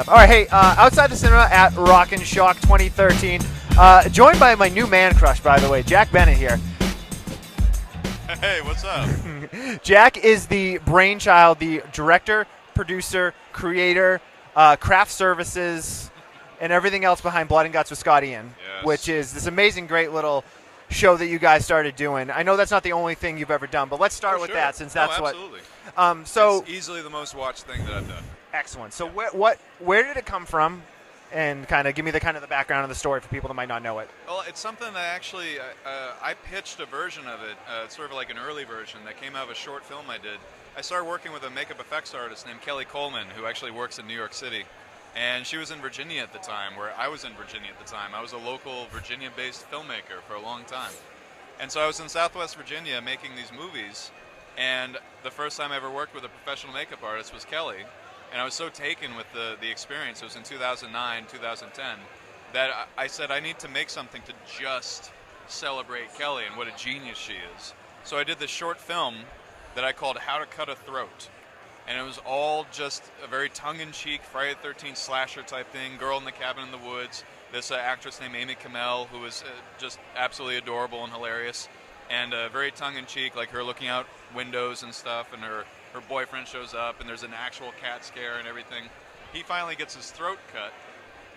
up. All right, hey, outside the cinema at Rock and Shock 2013, joined by my new man crush, by the way, Jack Bennett here. Hey, what's up? Jack is the brainchild, the director, producer, creator, craft services, and everything else behind Blood and Guts with Scott Ian, Yes. which is this amazing, great little show that you guys started doing. I know that's not the only thing you've ever done, but let's start with sure. that since that's absolutely. what. So it's easily the most watched thing that I've done. excellent. So where did it come from? And kind of give me the background of the story for people that might not know it. Well, it's something that actually I pitched a version of it. It's sort of like an early version that came out of a short film I did. I started working with a makeup effects artist named Kelly Coleman, who actually works in New York City. And she was in Virginia at the time, where I was in Virginia at the time. I was a local Virginia-based filmmaker for a long time. And so I was in Southwest Virginia making these movies, and the first time I ever worked with a professional makeup artist was Kelly. And I was so taken with the experience, it was in 2009, 2010, that I said I need to make something to just celebrate Kelly and what a genius she is. So I did this short film that I called How to Cut a Throat. And it was all just a very tongue-in-cheek Friday the 13th slasher type thing, girl in the cabin in the woods, this actress named Amy Kamel, who was just absolutely adorable and hilarious, and very tongue-in-cheek, like her looking out windows and stuff, and her boyfriend shows up, and there's an actual cat scare and everything. He finally gets his throat cut,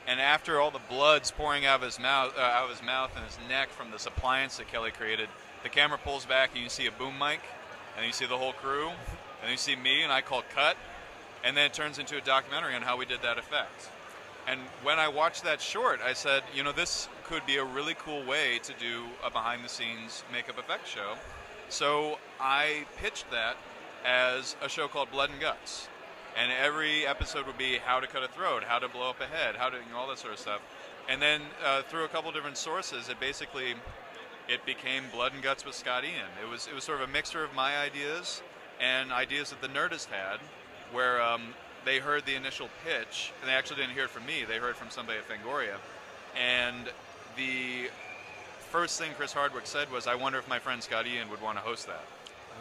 and after all the blood's pouring out of his mouth and his neck from this appliance that Kelly created, the camera pulls back, and you see a boom mic, and you see the whole crew. And you see me, and I call cut, and then it turns into a documentary on how we did that effect. And when I watched that short, I said, you know, this could be a really cool way to do a behind-the-scenes makeup effects show. So I pitched that as a show called Blood and Guts. And every episode would be how to cut a throat, how to blow up a head, how to, all that sort of stuff. And then through a couple different sources, it became Blood and Guts with Scott Ian. It was sort of a mixture of my ideas and ideas that the Nerdist had, where they heard the initial pitch, and they actually didn't hear it from me, they heard it from somebody at Fangoria. And the first thing Chris Hardwick said was, I wonder if my friend Scott Ian would want to host that.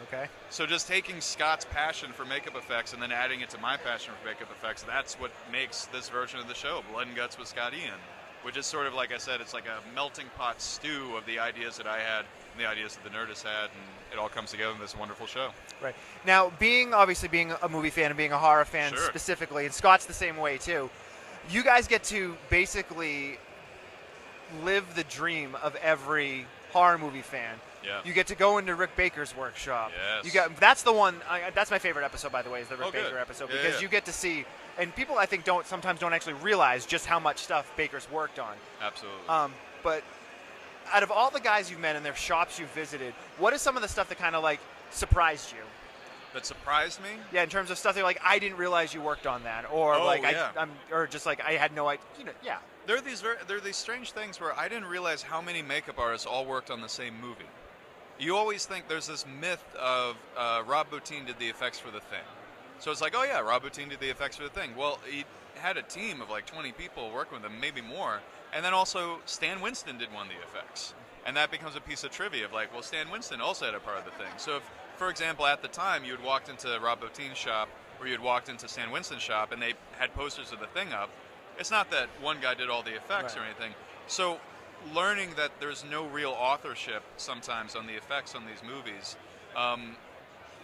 Okay. So just taking Scott's passion for makeup effects and then adding it to my passion for makeup effects, that's what makes this version of the show, Blood and Guts with Scott Ian, which is sort of, like I said, it's like a melting pot stew of the ideas that I had and the ideas that the Nerdist had, and it all comes together in this wonderful show. Right. Now, being a movie fan and being a horror fan Sure. specifically, and Scott's the same way too, you guys get to basically live the dream of every horror movie fan. Yeah. You get to go into Rick Baker's workshop. Yes. That's the one. That's my favorite episode, by the way, is the Rick good. Baker episode, Yeah, because yeah. you get to see, and people I think sometimes don't actually realize just how much stuff Baker's worked on. Absolutely. But out of all the guys you've met and their shops you've visited, what is some of the stuff that kind of like surprised you? That surprised me? Yeah, in terms of stuff that you're like, I didn't realize you worked on that, or yeah. or just like I had no idea. Yeah. There are these strange things where I didn't realize how many makeup artists all worked on the same movie. You always think there's this myth of Rob Bottin did the effects for The Thing. So it's like, oh yeah, Rob Bottin did the effects for The Thing. Well, he had a team of like 20 people working with him, maybe more. And then also Stan Winston did one of the effects. And that becomes a piece of trivia of like, well, Stan Winston also had a part of The Thing. So if, for example, at the time you had walked into Rob Bottin's shop or you had walked into Stan Winston's shop and they had posters of The Thing up, it's not that one guy did all the effects Right. or anything. So learning that there's no real authorship sometimes on the effects on these movies,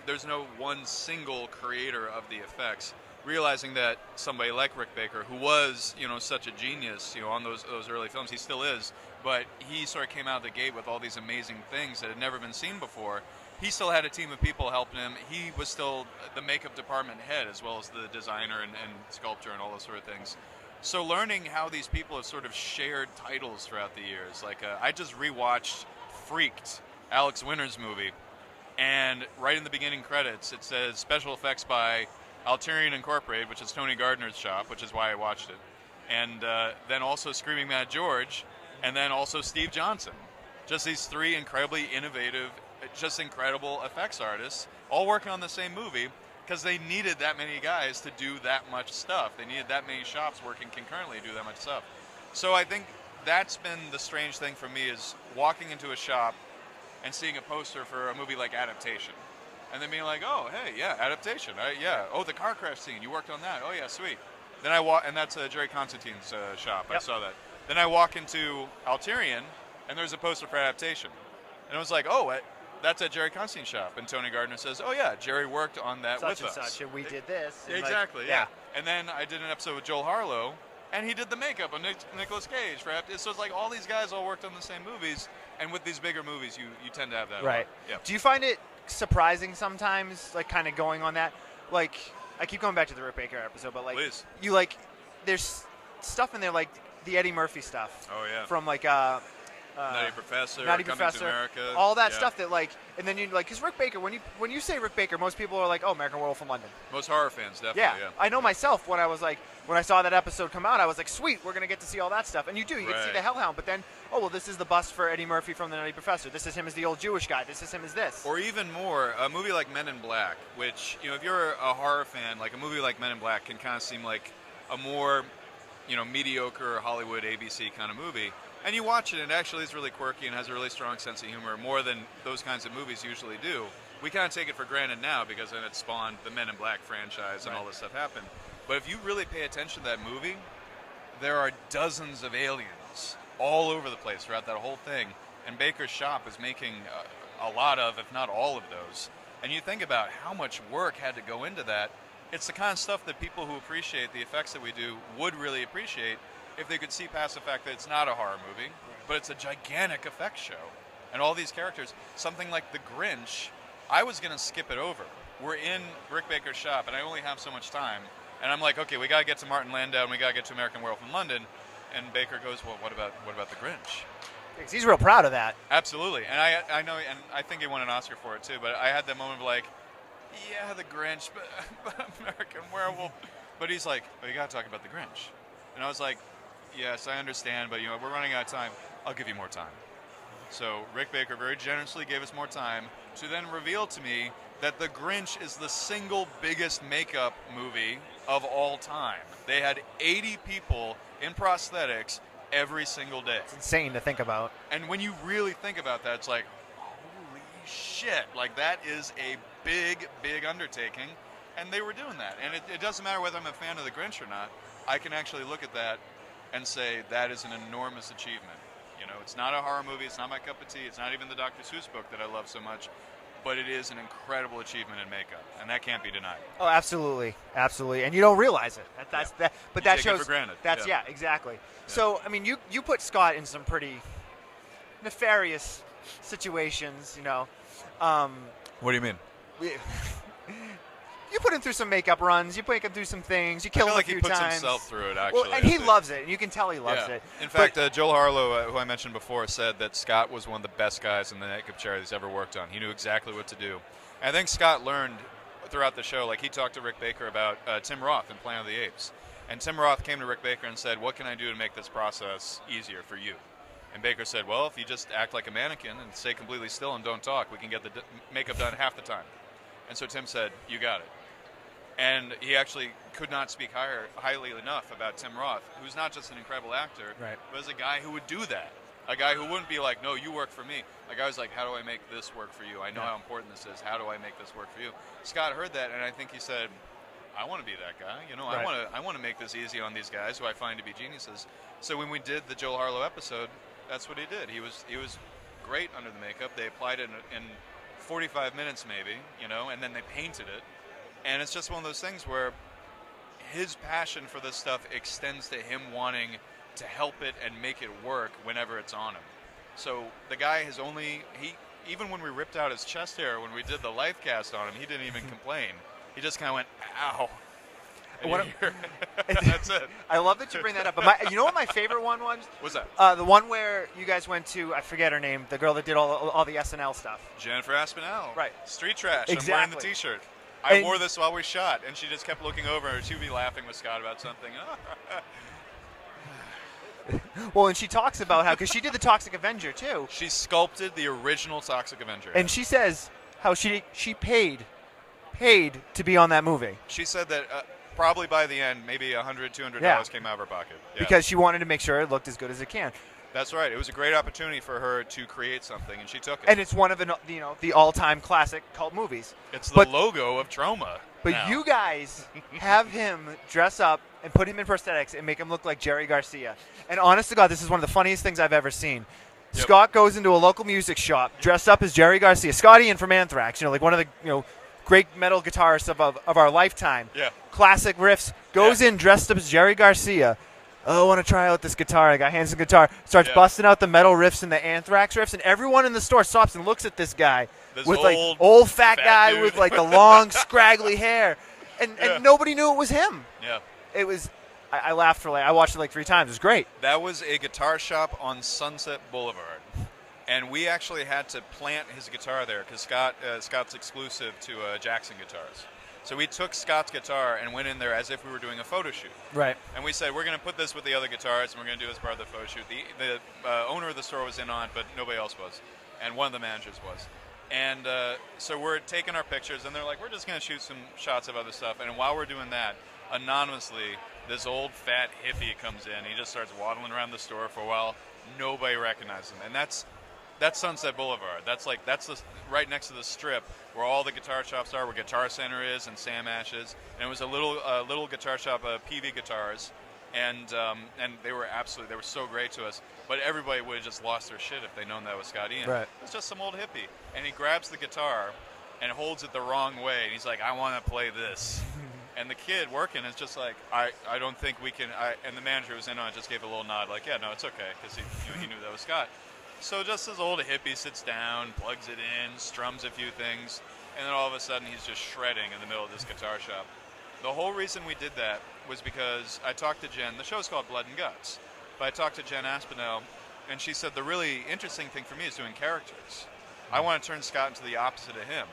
there's no one single creator of the effects. Realizing that somebody like Rick Baker, who was, such a genius, on those early films, he still is, but he sort of came out of the gate with all these amazing things that had never been seen before. He still had a team of people helping him. He was still the makeup department head as well as the designer and sculptor and all those sort of things. So learning how these people have sort of shared titles throughout the years. Like I just rewatched Freaked, Alex Winter's movie, and right in the beginning credits it says special effects by Alterian Incorporated, which is Tony Gardner's shop, which is why I watched it. And then also Screaming Mad George, and then also Steve Johnson. Just these three incredibly innovative, just incredible effects artists, all working on the same movie, because they needed that many guys to do that much stuff. They needed that many shops working concurrently to do that much stuff. So I think that's been the strange thing for me, is walking into a shop and seeing a poster for a movie like Adaptation. And then being like, oh, hey, yeah, Adaptation. Yeah. Oh, the car crash scene. You worked on that. Oh, yeah, sweet. Then I walk, and that's Jerry Constantine's shop. Yep. I saw that. Then I walk into Alterian, and there's a poster for adaptation. And I was like, oh, that's at Jerry Constantine's shop. And Tony Gardner says, oh, yeah, Jerry worked on that such with and us. such, and we did this. And Exactly, yeah. And then I did an episode with Joel Harlow, and he did the makeup on Nicolas Cage. So it's like all these guys all worked on the same movies, and with these bigger movies, you tend to have that. Right. Yeah. Do you find it surprising sometimes, like kind of going on that? Like, I keep going back to the Rick Baker episode, but like, Please. you like, there's stuff in there like the Eddie Murphy stuff. Oh, yeah. From like Nutty Professor, Nutty Coming Professor, to America. all that yeah. stuff that like, and then you like, because Rick Baker, when you say Rick Baker, most people are like, oh, American Werewolf in London. Most horror fans, definitely, yeah. I know myself when I saw that episode come out, I was like, sweet, we're gonna get to see all that stuff, and you do, you get to see the Hellhound, but then, oh well, this is the bust for Eddie Murphy from the Nutty Professor. This is him as the old Jewish guy. This is him as this. Or even more, a movie like Men in Black, which, if you're a horror fan, like a movie like Men in Black can kind of seem like a more, mediocre Hollywood ABC kind of movie. And you watch it, and it actually is really quirky and has a really strong sense of humor, more than those kinds of movies usually do. We kind of take it for granted now because then it spawned the Men in Black franchise and all this stuff happened. But if you really pay attention to that movie, there are dozens of aliens all over the place throughout that whole thing. And Baker's shop is making a lot of, if not all of those. And you think about how much work had to go into that. It's the kind of stuff that people who appreciate the effects that we do would really appreciate if they could see past the fact that it's not a horror movie, but it's a gigantic effects show. And all these characters, something like The Grinch, I was going to skip it over. We're in Rick Baker's shop, and I only have so much time. And I'm like, okay, we got to get to Martin Landau, and we got to get to American Werewolf in London. And Baker goes, well, what about The Grinch? Because he's real proud of that. Absolutely. And I know, and I think he won an Oscar for it too, but I had that moment of like, yeah, The Grinch, but American Werewolf. But he's like, well, you got to talk about The Grinch. And I was like, yes, I understand, but we're running out of time. I'll give you more time. So Rick Baker very generously gave us more time to then reveal to me that The Grinch is the single biggest makeup movie of all time. They had 80 people in prosthetics every single day. It's insane to think about. And when you really think about that, it's like, holy shit, like that is a big, big undertaking. And they were doing that. And it doesn't matter whether I'm a fan of The Grinch or not. I can actually look at that and say that is an enormous achievement. It's not a horror movie. It's not my cup of tea. It's not even the Dr. Seuss book that I love so much. But it is an incredible achievement in makeup, and that can't be denied. Oh, absolutely, absolutely, and you don't realize it. But you that take shows. it for granted. Exactly. Yeah. So, I mean, you put Scott in some pretty nefarious situations. What do you mean? You put him through some makeup runs. You put him through some things. You kill him a few times. He puts himself through it, actually. Well, and he loves it, and you can tell he loves it. In fact, Joel Harlow, who I mentioned before, said that Scott was one of the best guys in the makeup chair he's ever worked on. He knew exactly what to do. And I think Scott learned throughout the show, like he talked to Rick Baker about Tim Roth in Planet of the Apes. And Tim Roth came to Rick Baker and said, what can I do to make this process easier for you? And Baker said, well, if you just act like a mannequin and stay completely still and don't talk, we can get the makeup done half the time. And so Tim said, you got it. And he actually could not speak highly enough about Tim Roth, who's not just an incredible actor, but as a guy who would do that. A guy who wouldn't be like, no, you work for me. A guy who's like, how do I make this work for you? I know how important this is. How do I make this work for you? Scott heard that, and I think he said, I want to be that guy. I want to make this easy on these guys who I find to be geniuses. So when we did the Joel Harlow episode, that's what he did. He was great under the makeup. They applied it in 45 minutes maybe, and then they painted it. And it's just one of those things where his passion for this stuff extends to him wanting to help it and make it work whenever it's on him. So the guy has even when we ripped out his chest hair, when we did the life cast on him, he didn't even complain. He just kind of went, ow. That's it. I love that you bring that up. But you know what my favorite one was? What's that? The one where you guys went to, I forget her name, the girl that did all the SNL stuff. Jennifer Aspinall. Right. Street Trash. Exactly. I'm wearing the T-shirt. I wore this while we shot, and she just kept looking over, and she'd be laughing with Scott about something. Well, and she talks about how, because she did the Toxic Avenger, too. She sculpted the original Toxic Avenger. And she says how she paid to be on that movie. She said that probably by the end, maybe $100, $200 came out of her pocket. Yeah. Because she wanted to make sure it looked as good as it can. That's right. It was a great opportunity for her to create something, and she took it. And it's one of the all-time classic cult movies. It's the logo of Troma. But now. You guys have him dress up and put him in prosthetics and make him look like Jerry Garcia. And honest to God, this is one of the funniest things I've ever seen. Yep. Scott goes into a local music shop dressed up as Jerry Garcia. Scott Ian from Anthrax, like one of the great metal guitarists of our lifetime. Yeah. Classic riffs. Goes in dressed up as Jerry Garcia. Oh, I want to try out this guitar. The guy hands him a guitar, starts busting out the metal riffs and the Anthrax riffs, and everyone in the store stops and looks at this guy with old fat guy dude. With the long scraggly hair, and nobody knew it was him. Yeah. It was. I laughed for I watched it 3 times. It was great. That was a guitar shop on Sunset Boulevard, and we actually had to plant his guitar there because Scott's exclusive to Jackson Guitars. So we took Scott's guitar and went in there as if we were doing a photo shoot. Right. And we said, we're going to put this with the other guitars, and we're going to do this part of the photo shoot. The owner of the store was in on it, but nobody else was, and one of the managers was. And so we're taking our pictures, and they're like, we're just going to shoot some shots of other stuff. And while we're doing that, anonymously, this old fat hippie comes in. He just starts waddling around the store for a while. Nobody recognizes him. And that's Sunset Boulevard. That's right next to the strip where all the guitar shops are, where Guitar Center is and Sam Ash is. And it was a little guitar shop, PV Guitars, and they were so great to us. But everybody would have just lost their shit if they'd known that was Scott Ian. Right. It's just some old hippie, and he grabs the guitar and holds it the wrong way, and he's like, "I want to play this." And the kid working is just like, I don't think we can. And the manager who was in on it just gave a little nod, like, yeah, no, it's okay, because he knew that was Scott. So just this old hippie sits down, plugs it in, strums a few things, and then all of a sudden he's just shredding in the middle of this guitar shop. The whole reason we did that was because I talked to Jen. The show's called Blood and Guts, but I talked to Jen Aspinall, and she said the really interesting thing for me is doing characters. I want to turn Scott into the opposite of him.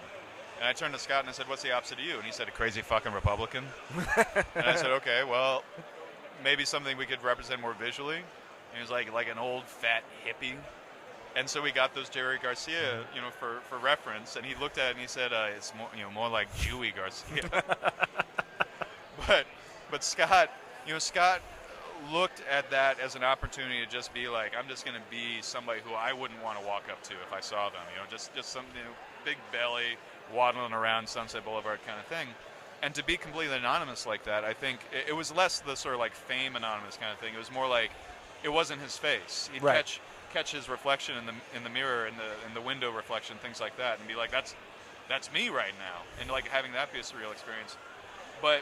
And I turned to Scott and I said, what's the opposite of you? And he said, a crazy fucking Republican. And I said, okay, well, maybe something we could represent more visually. And he was like an old fat hippie. And so we got those Jerry Garcia, for reference. And he looked at it and he said, it's more like Jewy Garcia. but Scott looked at that as an opportunity to just be like, I'm just going to be somebody who I wouldn't want to walk up to if I saw them. Just some big belly, waddling around Sunset Boulevard kind of thing. And to be completely anonymous like that, I think it was less the sort of fame anonymous kind of thing. It was more like it wasn't his face. He'd catch his reflection in the mirror, in the window reflection, things like that, and be like, that's me right now, and having that be a surreal experience. But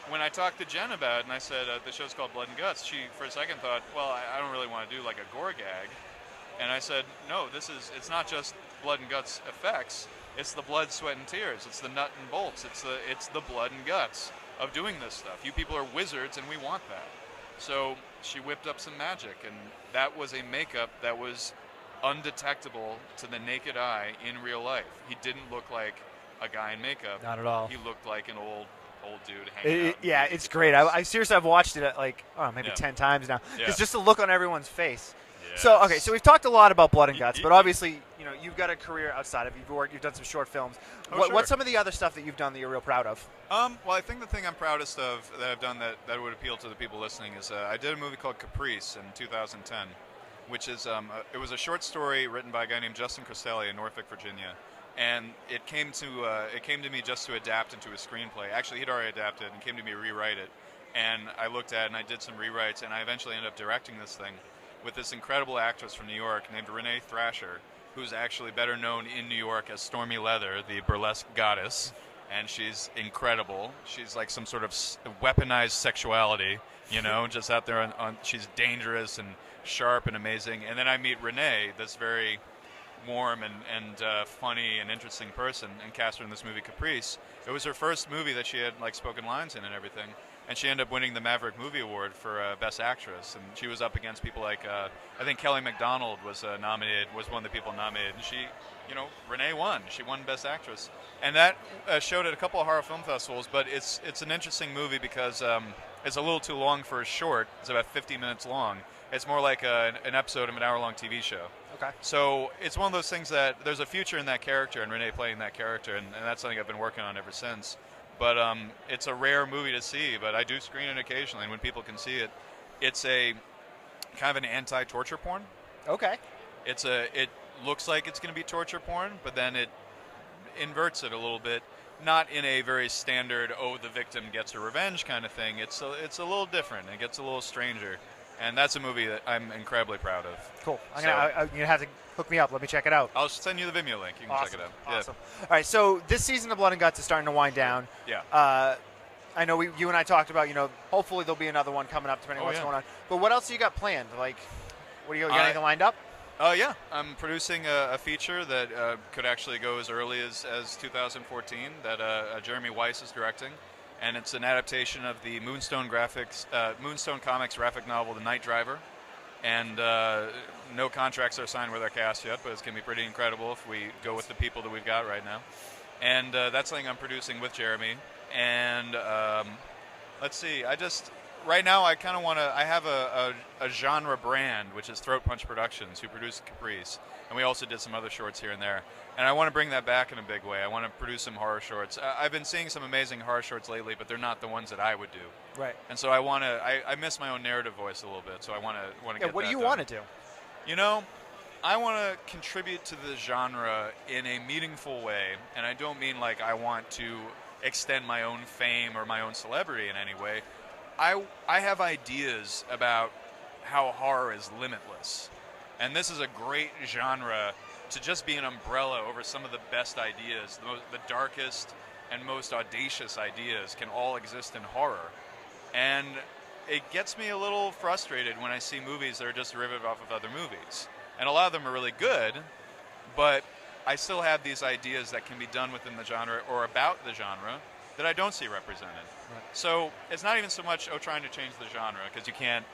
when I talked to Jen about it, and I said the show's called Blood and Guts, she for a second thought, well, I don't really want to do a gore gag. And I said, no, it's not just blood and guts effects. It's the blood, sweat, and tears. It's the nut and bolts. It's the blood and guts of doing this stuff. You people are wizards, and we want that. So she whipped up some magic, and that was a makeup that was undetectable to the naked eye in real life. He didn't look like a guy in makeup. Not at all. He looked like an old dude hanging out. Yeah, it's great. I seriously, I've watched it maybe 10 times now. It's just the look on everyone's face. Yes. So we've talked a lot about Blood and Guts, but obviously, you've got a career outside of you've done some short films. What's some of the other stuff that you've done that you're real proud of? Well, I think the thing I'm proudest of that I've done that would appeal to the people listening is I did a movie called Caprice in 2010, which is it was a short story written by a guy named Justin Cristelli in Norfolk, Virginia, and it came to me just to adapt into a screenplay. Actually, he'd already adapted and came to me to rewrite it, and I looked at it and I did some rewrites, and I eventually ended up directing this thing with this incredible actress from New York named Renee Thrasher, who's actually better known in New York as Stormy Leather, the burlesque goddess, and she's incredible. She's like some sort of weaponized sexuality, just out there she's dangerous and sharp and amazing. And then I meet Renee, this very warm and funny and interesting person, and cast her in this movie Caprice. It was her first movie that she had spoken lines in and everything. And she ended up winning the Maverick Movie Award for Best Actress. And she was up against people like, I think Kelly MacDonald was one of the people nominated. And she, Renee won. She won Best Actress. And that showed at a couple of horror film festivals. But it's an interesting movie because it's a little too long for a short. It's about 50 minutes long. It's more like an episode of an hour-long TV show. Okay. So it's one of those things that there's a future in that character, and Renee playing that character. And that's something I've been working on ever since. But it's a rare movie to see, but I do screen it occasionally, and when people can see it, it's a kind of an anti-torture porn. Okay. It looks like it's going to be torture porn, but then it inverts it a little bit not in a very standard, the victim gets a revenge kind of thing. It's a little different. It gets a little stranger. And that's a movie that I'm incredibly proud of. Cool. You're going to have to hook me up. Let me check it out. I'll send you the Vimeo link. You can check it out. Awesome. Yeah. All right, so this season of Blood and Guts is starting to wind down. Yeah. I know you and I talked about, hopefully there'll be another one coming up depending on what's going on. But what else do you got planned? Like, what do you got anything lined up? Yeah. I'm producing a feature that could actually go as early as 2014 that Jeremy Weiss is directing. And it's an adaptation of the Moonstone Comics graphic novel, The Night Driver. And no contracts are signed with our cast yet, but it's going to be pretty incredible if we go with the people that we've got right now. And that's something I'm producing with Jeremy. And let's see, right now I kind of want to, I have a genre brand, which is Throat Punch Productions, who produce Caprice. And we also did some other shorts here and there. And I want to bring that back in a big way. I want to produce some horror shorts. I've been seeing some amazing horror shorts lately, but they're not the ones that I would do. Right. And so I miss my own narrative voice a little bit, so I want to get that what do you done. want to do? I want to contribute to the genre in a meaningful way, and I don't mean like I want to extend my own fame or my own celebrity in any way. I have ideas about how horror is limitless, and this is a great genre to just be an umbrella over some of the best ideas. The darkest and most audacious ideas can all exist in horror. And it gets me a little frustrated when I see movies that are just derivative off of other movies. And a lot of them are really good, but I still have these ideas that can be done within the genre or about the genre that I don't see represented. Right. So it's not even so much trying to change the genre, because you can't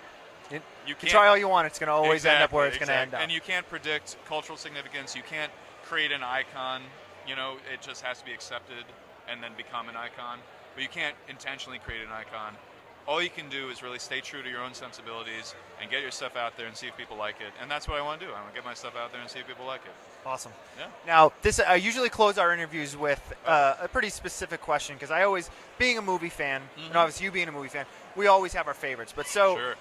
try all you want. It's going to always end up where it's going to end up. And you can't predict cultural significance. You can't create an icon. It just has to be accepted and then become an icon. But you can't intentionally create an icon. All you can do is really stay true to your own sensibilities and get your stuff out there and see if people like it. And that's what I want to do. I want to get my stuff out there and see if people like it. Awesome. Yeah. Now, I usually close our interviews with a pretty specific question, because I always, being a movie fan, and obviously you being a movie fan, we always have our favorites. But Sure.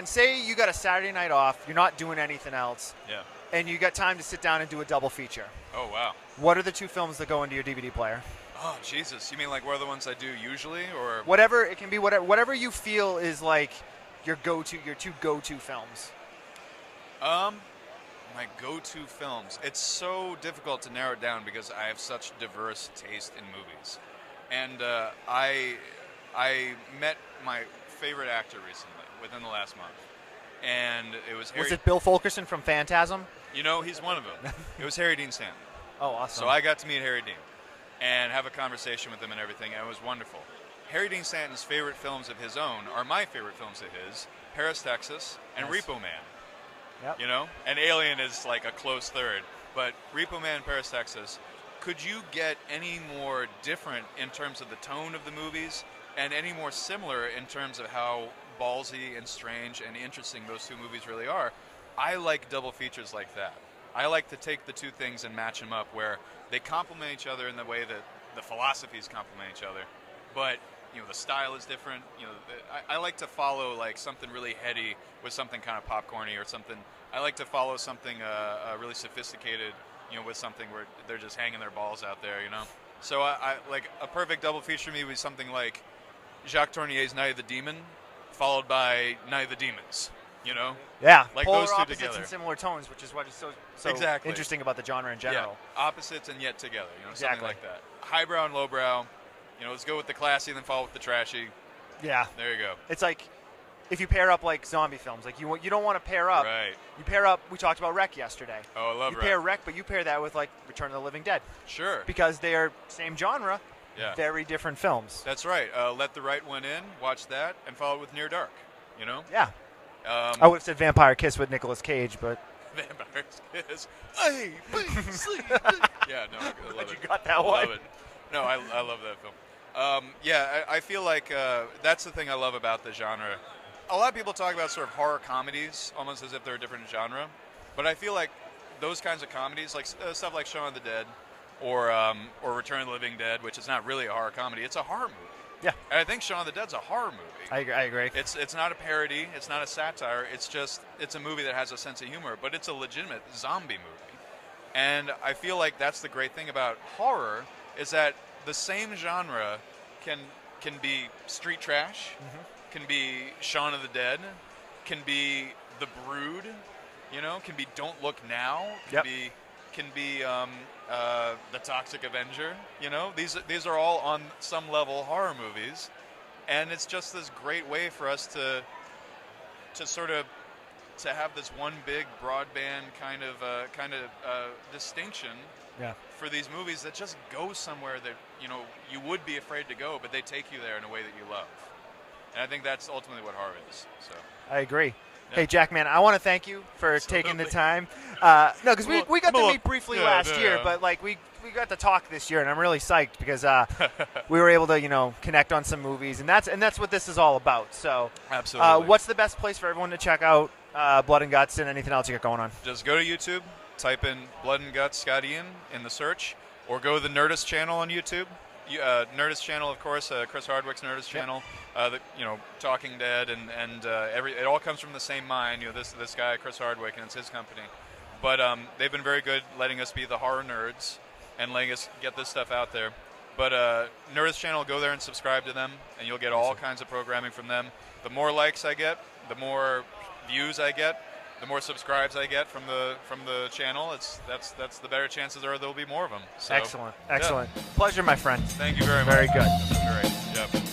Say you got a Saturday night off, you're not doing anything else, yeah, and you got time to sit down and do a double feature. Oh, wow. What are the two films that go into your DVD player? Oh, Jesus. You mean like what are the ones I do usually, or whatever? It can be whatever you feel is like your two go-to films. My go-to films. It's so difficult to narrow it down because I have such diverse taste in movies. And I met my favorite actor recently, within the last month. And it was Harry. Was it Bill Fulkerson from Phantasm? He's one of them. It was Harry Dean Stanton. Oh, awesome. So I got to meet Harry Dean and have a conversation with him and everything, and it was wonderful. Harry Dean Stanton's favorite films of his own are my favorite films of his, Paris, Texas, and Repo Man. Yep. And Alien is like a close third, but Repo Man and Paris, Texas, could you get any more different in terms of the tone of the movies and any more similar in terms of how ballsy and strange and interesting those two movies really are? I like double features like that. I like to take the two things and match them up where they complement each other in the way that the philosophies complement each other, but the style is different. I like to follow like something really heady with something kind of popcorny or something. I like to follow something really sophisticated, with something where they're just hanging their balls out there, So I like a perfect double feature me would be something like Jacques Tournier's Night of the Demon, followed by Night of the Demons. Yeah, like polar those two opposites together. and similar tones, which is what is so exactly interesting about the genre in general. Yeah, opposites and yet together. Exactly. Something like that. Highbrow and lowbrow. Let's go with the classy and then follow with the trashy. Yeah, there you go. It's like if you pair up like zombie films, like you don't want to pair up. Right. You pair up. We talked about Wreck yesterday. Oh, I love you Wreck. pair Wreck, but you pair that with like Return of the Living Dead. Sure. Because they are same genre. Yeah. Very different films. That's right. Let the Right One In. Watch that and follow it with Near Dark. Yeah. I would have said Vampire Kiss with Nicolas Cage, but Vampire Kiss. Hey, please sleep. Yeah, no, I love it. You got that one. I love it. No, I love that film. I feel like that's the thing I love about the genre. A lot of people talk about sort of horror comedies almost as if they're a different genre, but I feel like those kinds of comedies, like stuff like Shaun of the Dead or Return of the Living Dead, which is not really a horror comedy, it's a horror movie. Yeah. And I think Shaun of the Dead's a horror movie. I agree. It's not a parody. It's not a satire. It's a movie that has a sense of humor, but it's a legitimate zombie movie. And I feel like that's the great thing about horror is that the same genre can be Street Trash, can be Shaun of the Dead, can be The Brood, can be Don't Look Now, can be The Toxic Avenger. These are all on some level horror movies, and it's just this great way for us to sort of to have this one big broadband kind of distinction for these movies that just go somewhere that you would be afraid to go, but they take you there in a way that you love. And I think that's ultimately what horror is. So I agree. Yeah. Hey, Jack, man, I want to thank you for taking the time. No, because we got to meet briefly last year, but like we got to talk this year, and I'm really psyched because we were able to connect on some movies, and that's what this is all about. So absolutely. What's the best place for everyone to check out Blood and Guts and anything else you got going on? Just go to YouTube, type in Blood and Guts Scott Ian in the search, or go to the Nerdist channel on YouTube. Nerdist channel, of course, Chris Hardwick's Nerdist channel. Talking Dead and it all comes from the same mind. This guy Chris Hardwick, and it's his company. But they've been very good letting us be the horror nerds and letting us get this stuff out there. But Nerdist channel, go there and subscribe to them, and you'll get all kinds of programming from them. The more likes I get, the more views I get, the more subscribes I get from the channel. That's the better chances are there'll be more of them. So, excellent. Pleasure, my friend. Thank you very much. Very good. Great. Yep.